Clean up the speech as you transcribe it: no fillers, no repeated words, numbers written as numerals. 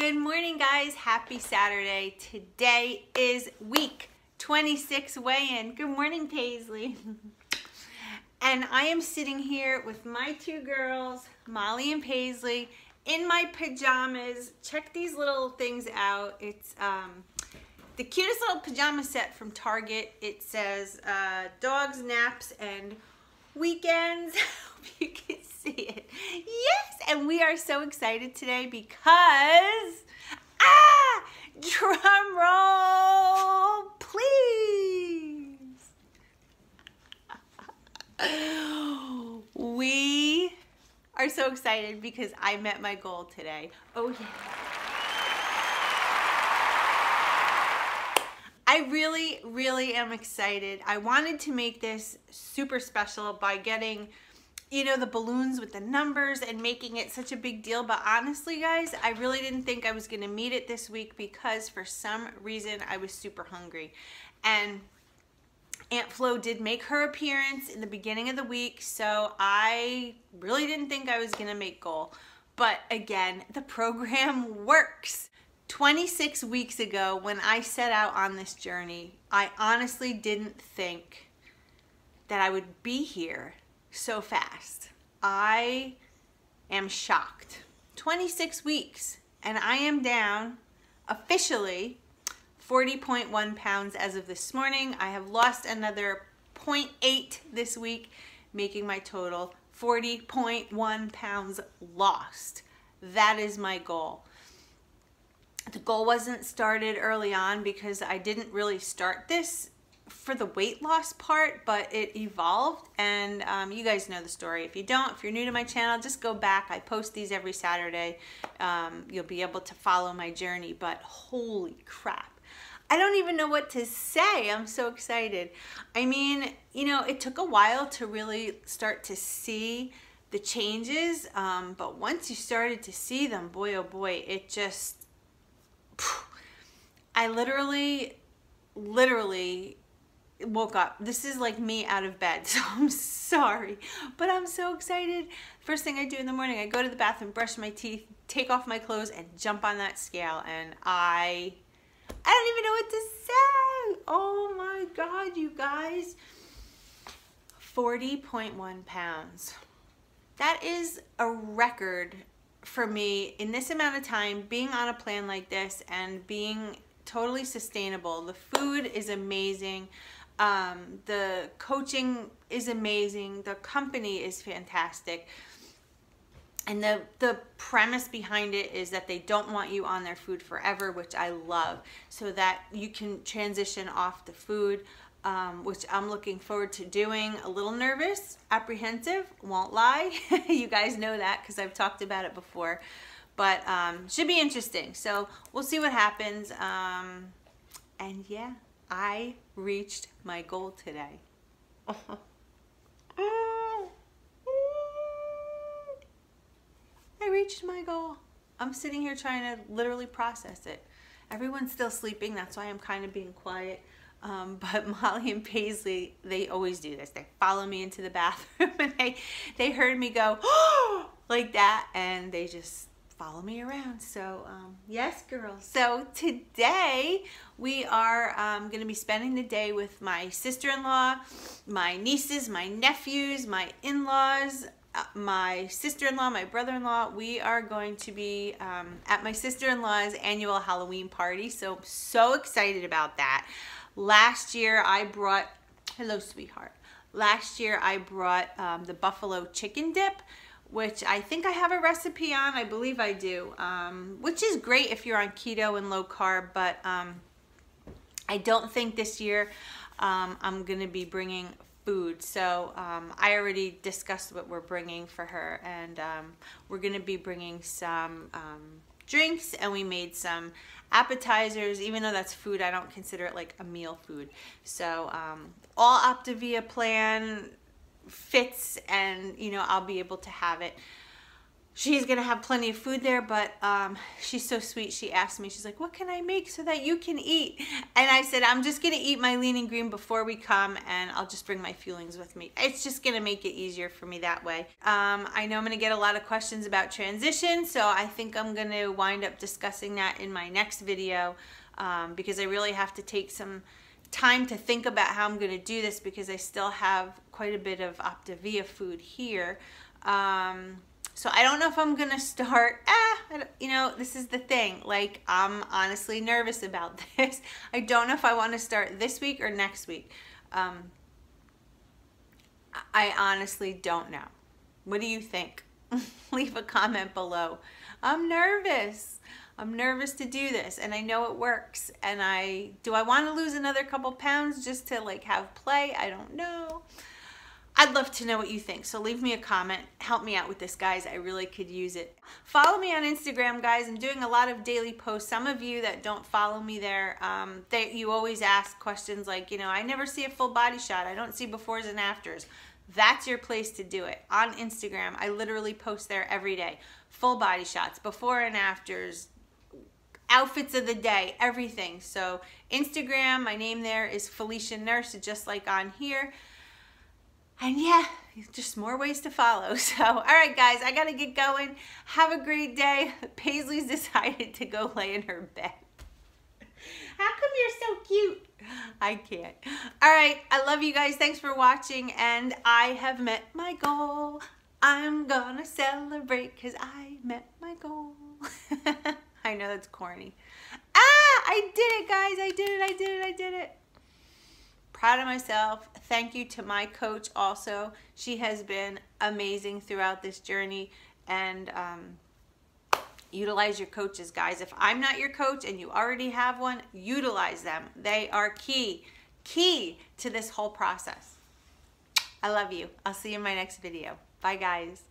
Good morning, guys. Happy Saturday. Today is week 26 weigh-in. Good morning, Paisley. And I am sitting here with my two girls, Molly and Paisley, in my pajamas. Check these little things out. It's the cutest little pajama set from Target. It says dogs, naps, and weekends. I hope you can see it. Yes, and we are so excited today because, drum roll, please. We are so excited because I met my goal today. Oh yeah. I really am excited. I wanted to make this super special by getting, you know, the balloons with the numbers and making it such a big deal. But honestly, guys, I really didn't think I was going to meet it this week because for some reason I was super hungry. And Aunt Flo did make her appearance in the beginning of the week, so I really didn't think I was going to make goal. But again, the program works. 26 weeks ago, when I set out on this journey, I honestly didn't think that I would be here so fast. I am shocked. 26 weeks, and I am down officially 40.1 pounds as of this morning. I have lost another 0.8 this week, making my total 40.1 pounds lost. That is my goal. The goal wasn't started early on because I didn't really start this for the weight loss part, but it evolved, and you guys know the story. If you don't, if you're new to my channel, just go back. I post these every Saturday. You'll be able to follow my journey, but holy crap. I don't even know what to say. I'm so excited. I mean, you know, it took a while to really start to see the changes, but once you started to see them, boy, oh boy, it just, I literally woke up. This is like me out of bed, so I'm sorry, but I'm so excited. First thing I do in the morning, I go to the bathroom, brush my teeth, take off my clothes, and jump on that scale, and I don't even know what to say. Oh my God, you guys. 40.1 pounds. That is a record for me in this amount of time, being on a plan like this and being totally sustainable. The food is amazing. The coaching is amazing. The company is fantastic. And the premise behind it is that they don't want you on their food forever, which I love, so that you can transition off the food, which I'm looking forward to doing. A little nervous, apprehensive, won't lie. You guys know that because I've talked about it before, but should be interesting. So we'll see what happens. And yeah, I reached my goal today. I reached my goal. I'm sitting here trying to literally process it. Everyone's still sleeping. That's why I'm kind of being quiet. But Molly and Paisley, they always do this. They follow me into the bathroom and they heard me go, oh, like that, and they just follow me around. So yes, girls. So today we are going to be spending the day with my sister-in-law, my nieces, my nephews, my in-laws, my sister-in-law, my brother-in-law. We are going to be at my sister-in-law's annual Halloween party. So excited about that. Last year I brought, hello sweetheart. Last year I brought the buffalo chicken dip, which I think I have a recipe on. I believe I do, which is great if you're on keto and low carb, but I don't think this year I'm gonna be bringing food. So I already discussed what we're bringing for her, and we're gonna be bringing some drinks, and we made some appetizers. Even though that's food, I don't consider it like a meal food. So all Optavia plan fits, and you know, I'll be able to have it she's gonna have plenty of food there, but she's so sweet. She asked me, she's like, what can I make so that you can eat? And I said, I'm just gonna eat my lean and green before we come, and I'll just bring my fuelings with me. It's just gonna make it easier for me that way. I know I'm gonna get a lot of questions about transition, so I think I'm gonna wind up discussing that in my next video, because I really have to take some time to think about how I'm gonna do this, because I still have quite a bit of Optavia food here. So I don't know if I'm gonna start, you know, this is the thing, like, I'm honestly nervous about this. I don't know if I wanna start this week or next week. I honestly don't know. What do you think? Leave a comment below. I'm nervous. I'm nervous to do this, and I know it works. And do I wanna lose another couple pounds just to like have play? I don't know. I'd love to know what you think, so leave me a comment. Help me out with this, guys. I really could use it. Follow me on Instagram, guys. I'm doing a lot of daily posts. Some of you that don't follow me there, you always ask questions like, you know, I never see a full body shot. I don't see befores and afters. That's your place to do it. On Instagram, I literally post there every day. Full body shots, before and afters, outfits of the day, everything. So Instagram, my name there is Feliciannurse, just like on here. And yeah, just more ways to follow. So, all right, guys, I got to get going. Have a great day. Paisley's decided to go lay in her bed. How come you're so cute? I can't. All right, I love you guys. Thanks for watching, and I have met my goal. I'm gonna celebrate because I met my goal. I know that's corny. I did it, guys. I did it. I did it. I did it. Proud of myself. Thank you to my coach also. She has been amazing throughout this journey, and utilize your coaches, guys. If I'm not your coach and you already have one, utilize them. They are key to this whole process. I love you. I'll see you in my next video. Bye, guys.